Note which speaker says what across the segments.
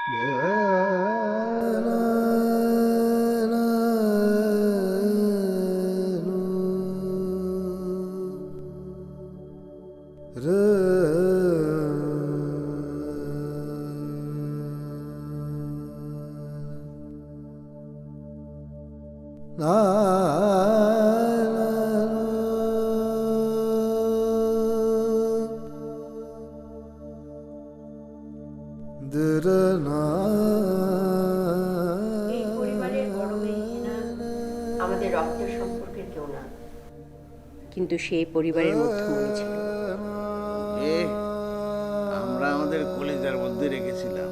Speaker 1: এই পরিবারের বড় মেয়ে হেনা আমাদের রক্তের সম্পর্কের কেউ না, কিন্তু সেই পরিবারের মধ্যমণি ছিল।
Speaker 2: এ আমরা আমাদের কলিজার মধ্যে রেখেছিলাম,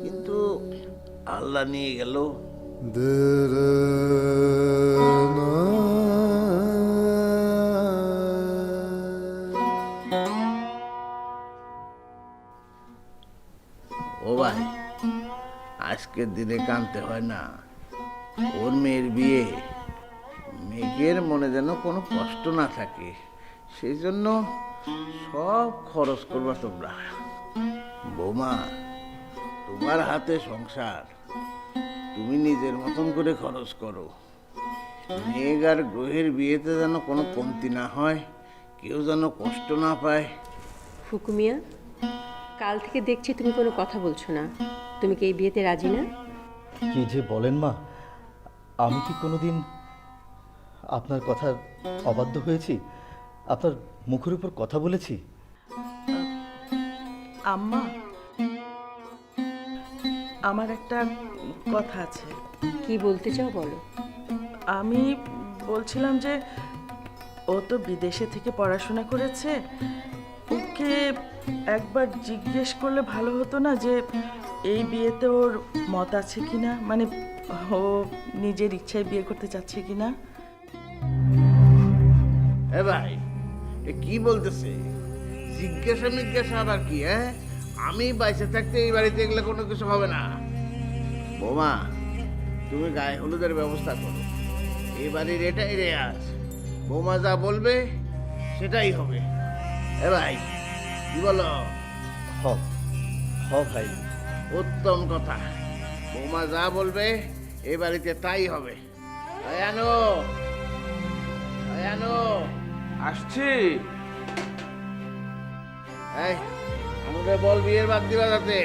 Speaker 2: কিন্তু আল্লাহ নিয়ে গেল। ও ভাই, আজকের দিনে কাঁদতে হয় না। ওর মেয়ের বিয়ে, মেঘের মনে যেন কোনো কষ্ট না থাকে, সেই জন্য সব খরচ করবা তোমরা। বৌমা, তোমার হাতে সংসার, তুমি নিজের মতন করে খরচ করো। মেঘ আর গ্রহের বিয়েতে যেন কোনো কমতি না হয়, কেউ যেন কষ্ট না পায়।
Speaker 1: ফুকুমিয়া, কাল থেকে দেখছি তুমি কোনো কথা বলছো না। তুমি কি এই বিয়েতে রাজি না?
Speaker 3: কি যে বলেন মা, আমি কি কোনোদিন আপনার কথার অবাধ্য হয়েছি? আপনার মুখের উপর কথা বলেছি?
Speaker 4: আম্মা, আমার একটা কথা আছে।
Speaker 1: কি বলতে চাও বলো।
Speaker 4: আমি বলছিলাম যে ও তো বিদেশে থেকে পড়াশোনা করেছে, ওকে একবার জিজ্ঞেস করলে ভালো হতো না যে এই বিয়েতে ওর মত আছে কিনা, মানে ও নিজের ইচ্ছায় বিয়ে করতে চাচ্ছে কিনা।
Speaker 2: এ ভাই, এ কি বলতেছে? জিজ্ঞাসা মিজ্ঞাসা আবার কি? আমি বাইসে থাকতে এই বাড়িতে এগুলো কোনো কিছু হবে না। বৌমা, তুমি গায়ে হলুদের ব্যবস্থা করো। এই বাড়ির এটাই রেয়াজ, বৌমা যা বলবে সেটাই হবে। এ ভাই, কি বলো?
Speaker 3: হ হ ভাই।
Speaker 2: উত্তম কথা, বৌমা যা বলবে এই বাড়িতে তাই হবে। আয়ানো, আয়ানো,
Speaker 5: আসছি।
Speaker 2: এই আমাদের বল বিয়ের বাদ দিবা যাতে।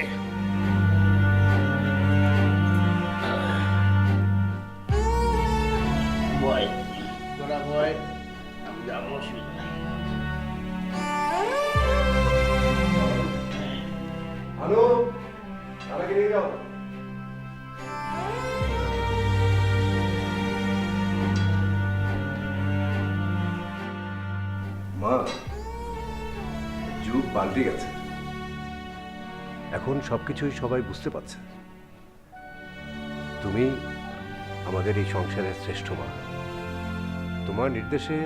Speaker 2: বয়, তোরা বয়, আমি যাবো, অসুবিধা নেই।
Speaker 5: আনু, আমাকে নিয়ে যাও। মা, যুগ পাল্টে গেছে, এখন সবকিছুই সবাই বুঝতে পারছে। তুমি আমাদের এই সংসারের শ্রেষ্ঠ মা। তোমার নির্দেশে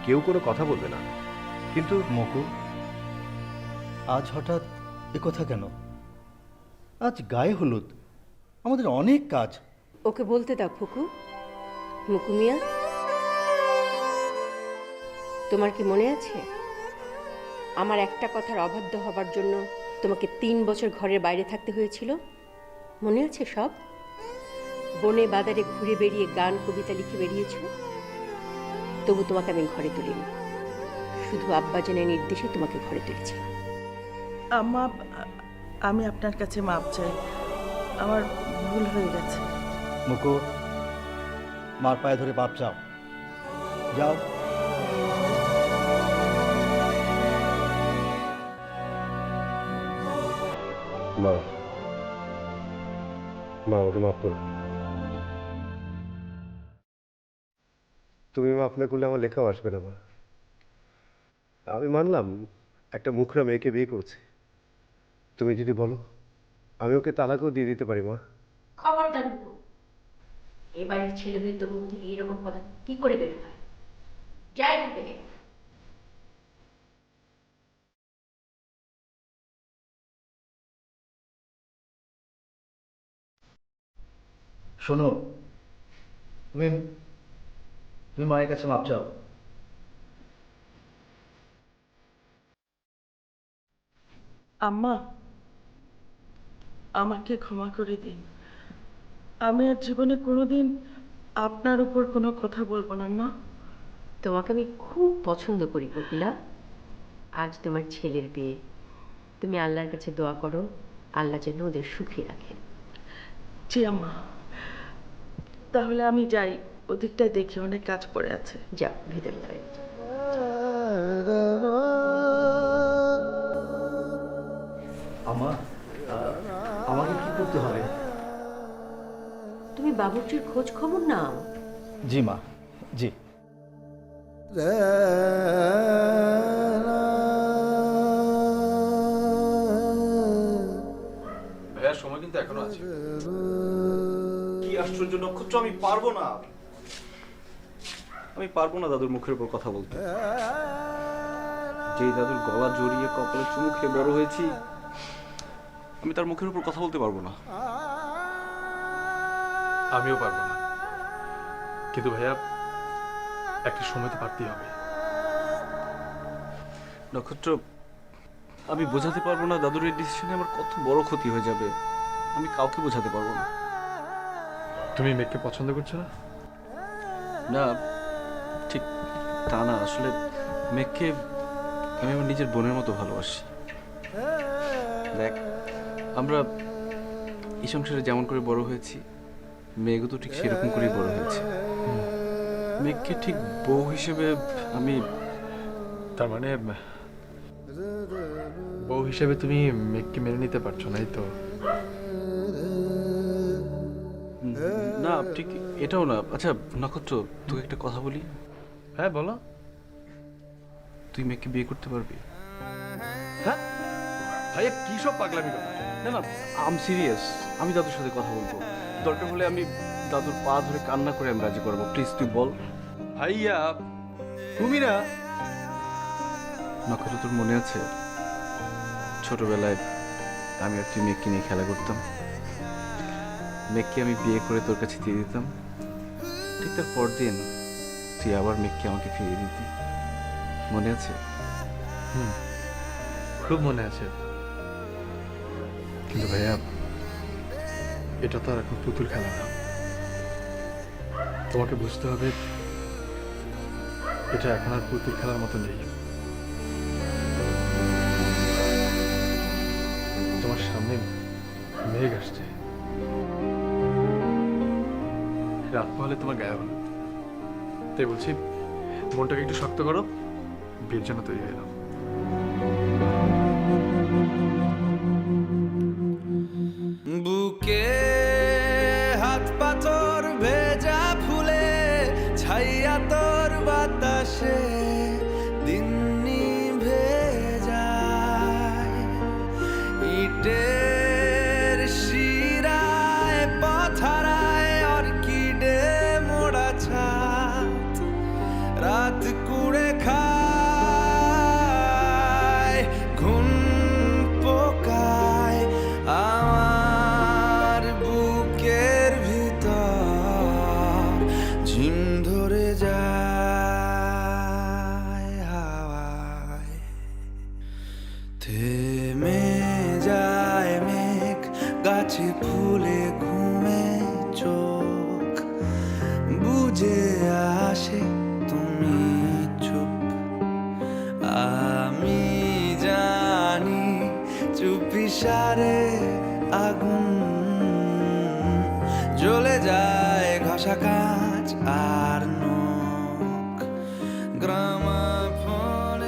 Speaker 5: কেউ কোনো কথা বলবে না, কিন্তু
Speaker 3: মকু, আজ হঠাৎ এ কথা কেন? আজ গায়ে হলুদ, আমাদের অনেক কাজ।
Speaker 1: ওকে বলতে দাও ফুকু। মুকুমিয়া, তোমার কি মনে আছে আমার একটা কথার অবাধ্য হবার জন্য তোমাকে 3 বছর ঘরের বাইরে থাকতে হয়েছিল? মনে আছে সব? বনে বাজারে ঘুরে বেরিয়ে গান কবিতা লিখে বেরিয়েছ, তবু তোমাকে আমি ঘরে তুলিনি। শুধু আব্বাজানের নির্দেশে তোমাকে ঘরে তুলেছিলাম।
Speaker 4: আম্মা, আমি আপনার কাছে মাপ চাই, আমার ভুল হয়ে গেছে।
Speaker 3: মুকু, মার পায়ে ধরে বাপ যাও, যাও।
Speaker 5: মা, মা ওকে মাফ করো। তুমি মাফ না করলে আমার লেখাও আসবে না মা। আমি মানলাম একটা মুখরা মেয়েকে বিয়ে করছি, তুমি যদি বলো আমি ওকে তালাকও দিয়ে দিতে পারি মা।
Speaker 1: খবরদার মুকু, এই বাড়ির ছেলে হয়ে তোর মুখ থেকে এইরকম কথা কি করে বের হয়? যাই বলবে।
Speaker 3: শোনো, তুমি তুমি মায়ের কাছে মাপ চাও।
Speaker 4: আম্মা, আমাকে ক্ষমা করে দিন। আমি আর জীবনে কোনোদিন আপনার উপর কোনো কথা বলবো না, মা।
Speaker 1: তোমাকে আমি খুব পছন্দ করি কোকিলা। আজ তোমার ছেলের বিয়ে, তুমি আল্লাহর কাছে দোয়া করো আল্লাহ যেন ওদের সুখী রাখে।
Speaker 4: জি আম্মা। তাহলে আমি যাই, ওদিকটায় দেখি অনেক কাজ পড়ে আছে।
Speaker 1: যাও ভিতরে যাই।
Speaker 3: আমা আমাকে কি করতে হবে?
Speaker 1: তুমি বাবুর্চির খোঁজ খবর নাও।
Speaker 3: জি মা, জি।
Speaker 6: ভাইয়ার সময় কিন্তু এখনো আছে। কি আশ্চর্য নক্ষত্র, আমি পারবো না। আমি পারবো না দাদুর মুখের উপর কথা বলতে। যেই দাদুর গলা জড়িয়ে কপালে চুমু খেয়ে বড় হয়েছি, আমি তার মুখের উপর কথা বলতে পারবো না।
Speaker 7: আমিও পারবো না, কিন্তু ভাইয়া একটা সময় তো পারতেই হবে।
Speaker 6: নক্ষত্র, আমি বোঝাতে পারবো না দাদুর এই ডিসিশনে আমার কত বড় ক্ষতি হয়ে যাবে। আমি কাউকে বোঝাতে পারবো না।
Speaker 7: তুমি মেঘকে পছন্দ করছো না?
Speaker 6: না, ঠিক তা না। আসলে মেঘকে আমি আমার নিজের বোনের মতো ভালোবাসি। দেখ, আমরা এই সংসারে যেমন করে বড় হয়েছি, মেঘও তো ঠিক সেরকম করেই বড় হয়েছে। মেঘকে ঠিক বউ হিসেবে আমি,
Speaker 7: তার মানে বউ হিসেবে তুমি মেঘকে মেনে নিতে পারছো না, এই তো?
Speaker 6: না ঠিক এটাও না। আচ্ছা নক্ষত্র, তোকে একটা কথা বলি।
Speaker 7: হ্যাঁ বলো।
Speaker 6: তুই মেঘকে বিয়ে করতে পারবি?
Speaker 7: হ্যাঁ ভাইয়া, কি সব পাগলামি কথা!
Speaker 6: না না, আম সিরিয়াস। আমি দাদুর সাথে কথা বলবো। দরকার হলে আমি দাদুর পা ধরে কান্না করে আমি রাজি করবো। প্লিজ তুই বল।
Speaker 7: ভাইয়া তুমি না?
Speaker 6: নক্ষত্র, তোর মনে আছে ছোটবেলায় আমি আর তুই মেঘকে নিয়ে খেলা করতাম? মেঘকে আমি বিয়ে করে তোর কাছে দিয়ে দিতাম, ঠিক তার পরদিন তুই আবার মেঘকে আমাকে ফিরিয়ে দিতি। মনে আছে?
Speaker 7: খুব মনে আছে, কিন্তু ভাইয়া এটা তো আর এখন পুতুল খেলা না। তোমাকে বুঝতে হবে এটা এখন আর পুতুল খেলার মতো নেই। তোমার সামনে মেঘ আসছে, রাত পহলে তোমার গায়ে হলো। তাই বলছি, মনটাকে একটু শক্ত করো, বিয়ের জন্য তৈরি হয়ে নাও।
Speaker 8: বুকে হাত পাথর ভেজা ফুলে ছাইয়া তোর বাতাসে দিন নিভে যায়। ইটের শিরায় পথারায় অর্কিডে মোড়া ছাদ রাত কুড়ে খায় ঘুম পোকায় আমার বুকের ভিতর ঝিম ধরে যায় হাওয়ায়। থেমে যায় মেঘ গাছে ফুলে ঘুমে চোখ বুঝে আসে তুমি চুপ। আমি জানি চুপিসারে আগুন জ্বলে যায় ঘষা কাঁচ আর নখ গ্রামাফোন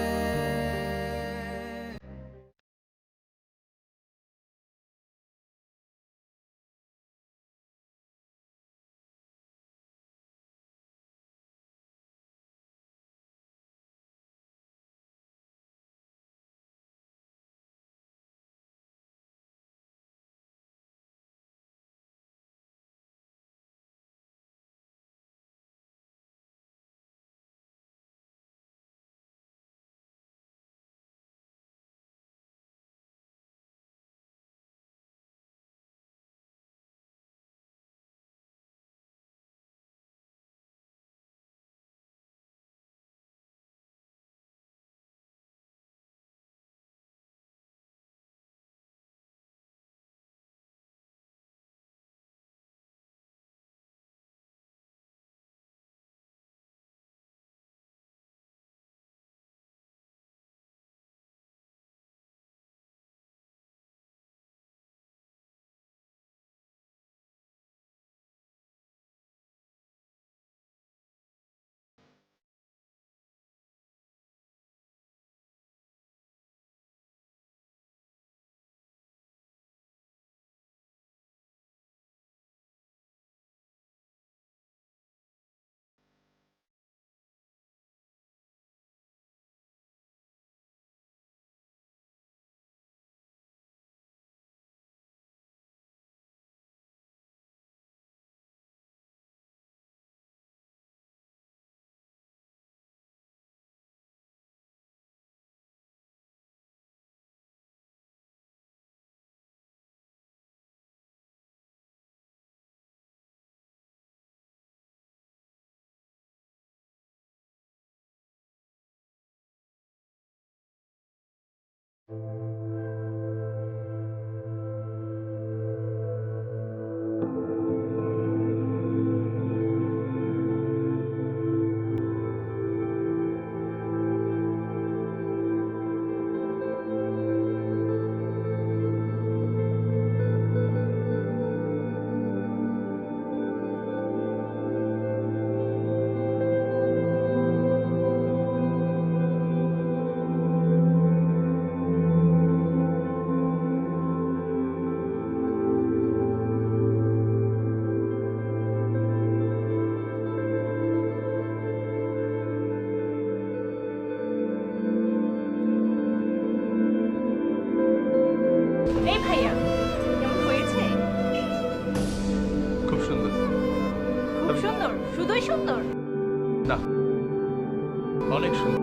Speaker 6: অনেক সুন্দর।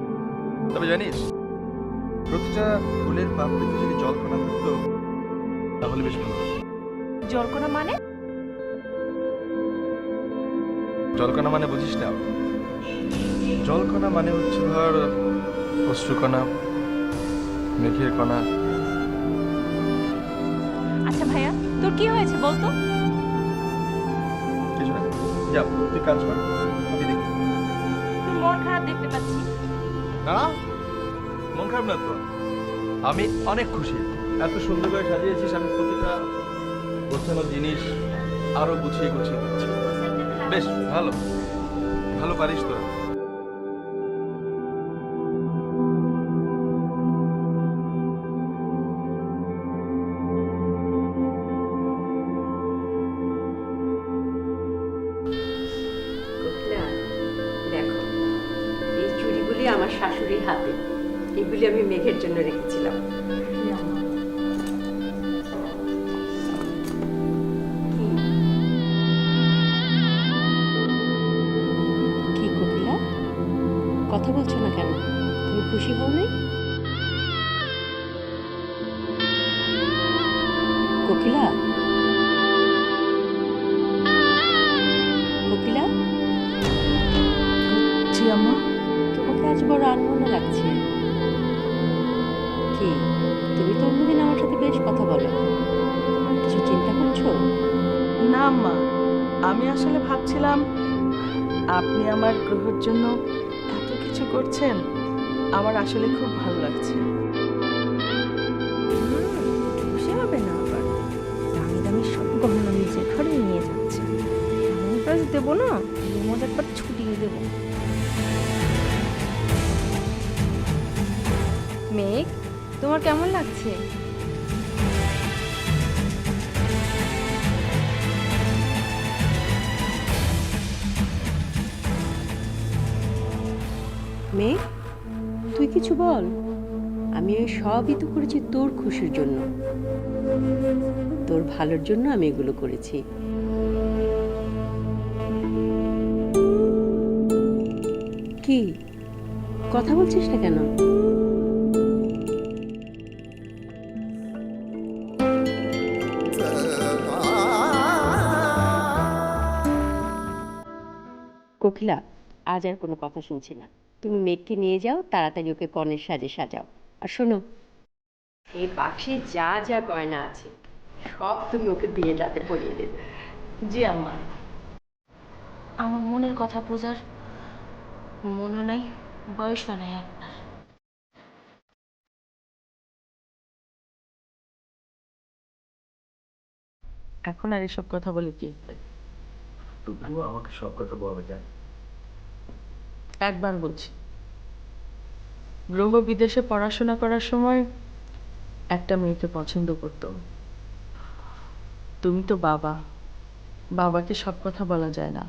Speaker 6: তবে জানিস, প্রতিটা ফুলের পাপড়িতে যদি জলকণা থাকতো তাহলে বেশ ভালো হতো।
Speaker 9: জলকণা মানে?
Speaker 6: জলকণা মানে বুঝিস না? জলকণা মানে হচ্ছে ধর অশ্রুকণা, মেঘের কণা।
Speaker 9: আচ্ছা ভাইয়া, তোর কি হয়েছে বলতো?
Speaker 6: কিছু না, যা তুই কাজ কর, আমি দেখি।
Speaker 9: তোর মন খারাপ দেখতে পাচ্ছি।
Speaker 6: না, মন খারাপ না তো, আমি অনেক খুশি। এত সুন্দর করে সাজিয়েছিস, আমি প্রতিটা গোছানো জিনিস আরো গুছিয়ে গুছিয়ে দিচ্ছি। বেশ ভালো, ভালো পারিস তোরা।
Speaker 1: কোকিলা, দেখো, এই চুড়িগুলি আমার শাশুড়ির হাতে। এগুলি আমি মেঘের জন্য রেখেছিলাম। কি কোকিলা, কথা বলছো না কেন? তুমি খুশি হও নাই? কোকিলা, কোকিলা,
Speaker 4: জি আম্মা।
Speaker 1: তোমাকে আজ বড় আনমনা লাগছে। কি, তুমি তো অন্যদিন আমার সাথে বেশ কথা বলো। কিছু চিন্তা করছো?
Speaker 4: না আম্মা, আমি আসলে ভাবছিলাম আপনি আমার গ্রহের জন্য এত কিছু করছেন, আমার আসলে খুব ভালো লাগছে।
Speaker 9: খুশি হবে না আবার? দামি দামি সব গহনা নিজের ঘরে নিয়ে যাচ্ছে। এমন প্রাইস দেবো না, মজা একবার ছুটিয়ে দেবো। মেঘ, তোমার কেমন লাগছে?
Speaker 1: মেঘ, তুই কিছু বল। আমি এই সবই তো করেছি তোর খুশির জন্য, তোর ভালোর জন্য আমি এগুলো করেছি। কি, কথা বলছিস না কেন? কোকিলা, আজ আর কোনো কথা শুনছি না। তুমি মেঘকে নিয়ে যাও, তাড়াতাড়ি ওকে কনের সাজে সাজাও। আর শোনো, এই বাক্সে যা যা গয়না আছে সব তুমি ওকে বিয়ে রাতে পরিয়ে দেবে।
Speaker 4: জি আম্মা।
Speaker 9: আমার মনের কথা বোঝার মনে নাই, বয়স নাই আপনার।
Speaker 4: এখন আর এসব কথা বলে কি?
Speaker 3: তবুও আমাকে সব কথা বলা যায়।
Speaker 4: একবার বলছি, গ্রহ বিদেশে পড়াশোনা করার সময় একটা মেয়েকে পছন্দ করতো। তুমি তো বাবা, বাবাকে সব কথা বলা যায় না।